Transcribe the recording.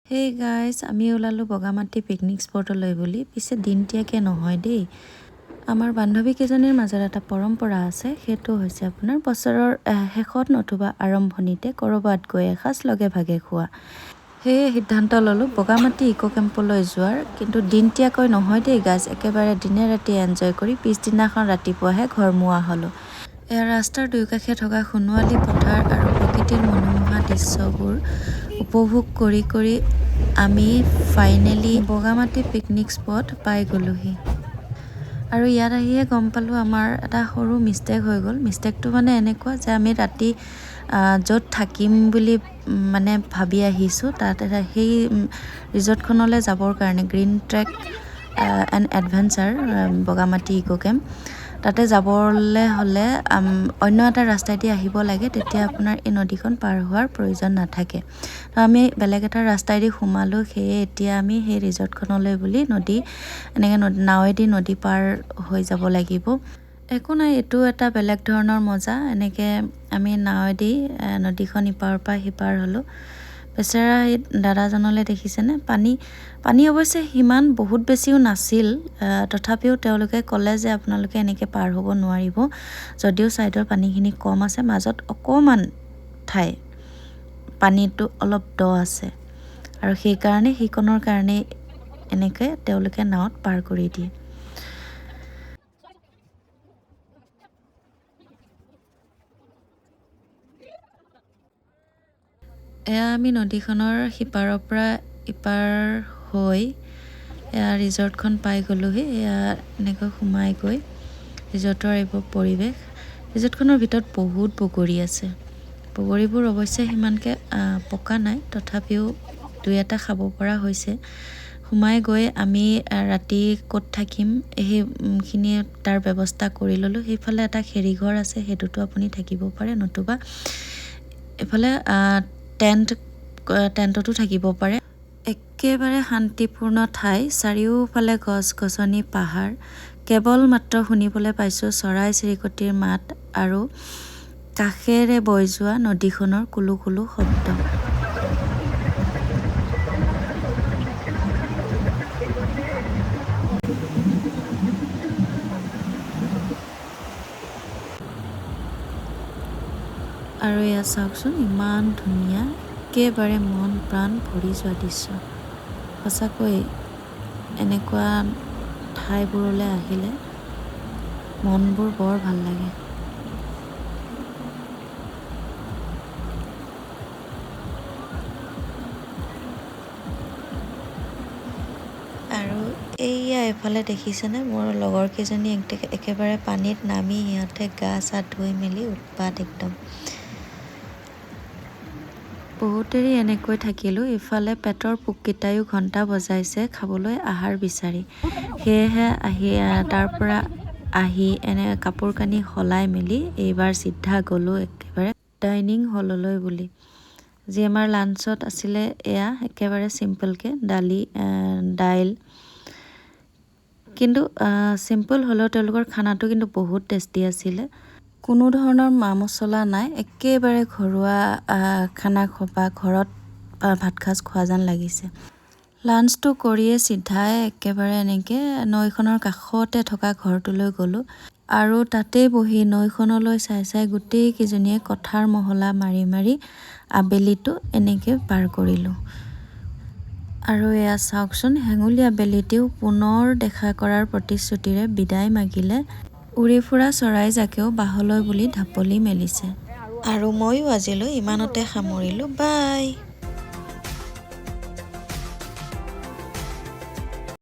Hey guys, আমি ওলালোঁ Bogamati picnic স্পটলৈ বুলি। পিছে দিনতীয়াকৈ নহয় দেই। আমাৰ বান্ধৱীকেইজনীৰ মাজত এটা পৰম্পৰা আছে, সেইটো হৈছে আপোনাৰ বছৰৰ শেষত নতুবা আৰম্ভণিতে ক'ৰবাত গৈ এসাঁজ লগে ভাগে খোৱা। সেয়ে সিদ্ধান্ত ল'লোঁ বগামাটি ইক' কেম্পলৈ যোৱাৰ। কিন্তু দিনতীয়াকৈ নহয় দেই গাইজ, একেবাৰে দিনে ৰাতি এনজয় কৰি পিছদিনাখন ৰাতিপুৱাহে ঘৰমুৱা হ'লোঁ। এয়া ৰাস্তাৰ দুয়োকাষে থকা সোণোৱালী পথাৰ আৰু প্ৰকৃতিৰ মনোমোহা দৃশ্যবোৰ উপভোগ কৰি আমি ফাইনেলি বগামাটি পিকনিক স্পট পাই গ'লোহি। আৰু ইয়াত আহিয়ে গম পালোঁ আমাৰ এটা সৰু মিষ্টেক হৈ গ'ল। মিষ্টেকটো মানে এনেকুৱা যে আমি ৰাতি য'ত থাকিম বুলি মানে ভাবি আহিছোঁ, তাত সেই ৰিজৰ্টখনলৈ যাবৰ কাৰণে green trek and adventure Bogamati eco' camp, তাতে যাবলৈ হ'লে অন্য এটা ৰাস্তাইদি আহিব লাগে। তেতিয়া আপোনাৰ এই নদীখন পাৰ হোৱাৰ প্ৰয়োজন নাথাকে। তো আমি বেলেগ এটা ৰাস্তাইদি সোমালোঁ। সেয়ে এতিয়া আমি সেই ৰিজৰ্টখনলৈ বুলি এনেকৈ নাৱেদি নদী পাৰ হৈ যাব লাগিব। একো নাই, এইটো এটা বেলেগ ধৰণৰ মজা। এনেকৈ আমি নাৱেদি নদীখন ইপাৰৰ পৰা সিপাৰ হ'লোঁ। বেচেৰা এই দাদাজনলৈ দেখিছেনে, পানী অৱশ্যে সিমান বহুত বেছিও নাছিল। তথাপিও তেওঁলোকে ক'লে যে আপোনালোকে এনেকৈ পাৰ হ'ব নোৱাৰিব, যদিও ছাইডৰ পানীখিনি কম আছে, মাজত অকণমান ঠাই পানীটো অলপ দ আছে, আৰু সেইকাৰণে সেইকণৰ কাৰণে এনেকৈ তেওঁলোকে নাৱত পাৰ কৰি দিয়ে। এয়া আমি নদীখনৰ সিপাৰৰ পৰা ইপাৰ হৈ এয়া ৰিজৰ্টখন পাই গ'লোহি। এয়া এনেকৈ সোমাই গৈ ৰিজৰ্টৰ এইবোৰ পৰিৱেশ। ৰিজৰ্টখনৰ ভিতৰত বহুত বগৰী আছে। বগৰীবোৰ অৱশ্যে সিমানকৈ পকা নাই, তথাপিও দুই এটা খাব পৰা হৈছে। সোমাই গৈ আমি ৰাতি ক'ত থাকিম সেইখিনি তাৰ ব্যৱস্থা কৰি ল'লোঁ। সেইফালে এটা খেৰীঘৰ আছে, সেইটোতো আপুনি থাকিব পাৰে, নতুবা এইফালে টেণ্টতো থাকিব পাৰে। একেবাৰে শান্তিপূৰ্ণ ঠাই, চাৰিওফালে গছ গছনি, পাহাৰ, কেৱল মাত্ৰ শুনিবলৈ পাইছোঁ চৰাই চিৰিকটিৰ মাত আৰু কাষেৰে বৈ যোৱা নদীখনৰ কুলু কুলু শব্দ। আৰু এয়া চাওকচোন, ইমান ধুনীয়া, একেবাৰে মন প্ৰাণ ভৰি যোৱা দৃশ্য। সঁচাকৈ এনেকুৱা ঠাইবোৰলৈ আহিলে মনবোৰ বৰ ভাল লাগে। আৰু এইয়া এফালে দেখিছেনে, মোৰ লগৰকেইজনী একেবাৰে পানীত নামি সিহঁতে গা চা ধুই মেলি উৎপাত একদম। বহুত দেৰি এনেকৈ থাকিলোঁ। ইফালে পেটৰ পোককেইটায়ো ঘণ্টা বজাইছে খাবলৈ আহাৰ বিচাৰি। সেয়েহে তাৰ পৰা আহি কাপোৰ কানি সলাই মেলি এইবাৰ চিধা গ'লোঁ একেবাৰে ডাইনিং হললৈ বুলি। যি আমাৰ লাঞ্চত আছিলে এয়া একেবাৰে চিম্পলকৈ দাইল, কিন্তু চিম্পল হ'লেও তেওঁলোকৰ খানাটো কিন্তু বহুত টেষ্টি আছিলে। কোনো ধৰণৰ মা মছলা নাই, একেবাৰে ঘৰুৱা খানা বা ঘৰত ভাত সাজ খোৱা যেন লাগিছে। লাঞ্চটো কৰিয়ে চিধাই একেবাৰে এনেকৈ নৈখনৰ কাষতে থকা ঘৰটোলৈ গ'লোঁ। আৰু তাতেই বহি নৈখনলৈ চাই গোটেইকেইজনীয়ে কথাৰ মহলা মাৰি আবেলিটো এনেকৈ পাৰ কৰিলোঁ। আৰু এয়া চাওকচোন, হেঙুলীয়া বেলিতেও পুনৰ দেখা কৰাৰ প্ৰতিশ্ৰুতিৰে বিদায় মাগিলে। উৰি ফুৰা চৰাইজাকেও বাহলৈ বুলি ঢাপলি মেলিছে। আৰু ময়ো আজিলৈ ইমানতে সামৰিলোঁ, বাই।